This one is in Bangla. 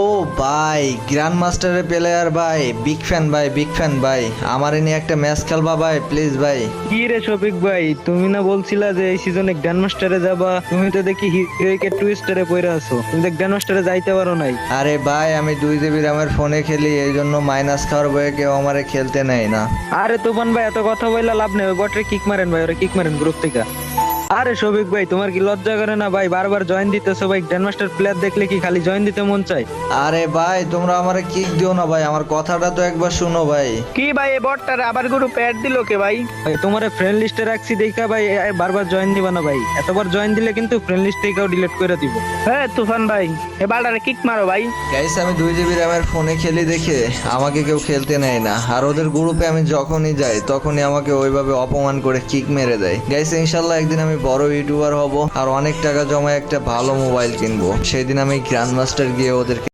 ও ভাই, গ্র্যান্ড মাস্টারের প্লেয়ার ভাই, বিগ ফ্যান ভাই, বিগ ফ্যান ভাই। আমার নিয়ে একটা ম্যাচ খেলবা ভাই, প্লিজ ভাই। কি রে শফিক ভাই, তুমি না বলছিলা যে এই সিজনে গ্র্যান্ড মাস্টারে যাবা? তুমি তো দেখি হিরোইকে টুইস্টারে পড়ে আছো, তুমি তো গ্র্যান্ড মাস্টারে যাইতে পারো নাই। আরে ভাই, আমি 2 জিবি র্যামের ফোনে খেলি, এই জন্য মাইনাস খাওয়ার বয়ে কেউ আমারে খেলতে নেয় না। আরে তুফান ভাই, এত কথা বললা লাভ নেই, ওই বটরে কিক মারেন ভাই, ওরা কিক মারেন গ্রুপ থেকে। আরে শফিক ভাই, তোমার কি লজ্জা করে না ভাই? বারবার জয়েন দিতেছো ভাই, গ্র্যান্ড মাস্টার প্লেয়ার দেখলে কি খালি জয়েন দিতে মন চায়? আরে ভাই, তোমরা আমারে কিক দিও না ভাই, আমার কথাটা তো একবার শুনো ভাই। কি ভাই, এ বটটার আবার গ্রুপে অ্যাড দিল কে ভাই? ভাই তোমার ফ্রেন্ড লিস্টে রাখছি দেখা ভাই, বারবার জয়েন দিবা না ভাই, এতবার জয়েন দিলে কিন্তু ফ্রেন্ড লিস্ট থেকেও ডিলিট করে দিব। হ্যাঁ তুফান ভাই, এ বালটারে কিক মারো ভাই। গাইস, আমি 2 জিবি র্যামের ফোনে খেলি দেখে আমাকে কেউ খেলতে নেয় না, আর ওদের গ্রুপে আমি যখনই যাই তখনই আমাকে ওইভাবে অপমান করে কিক মেরে দেয়। গাইস, ইনশাল্লাহ একদিন আমি বড় ইউটিউবার হব আর অনেক টাকা জমায় একটা ভালো মোবাইল কিনবো, সেই দিন আমি গ্র্যান্ড মাস্টার গিয়ে ওদেরকে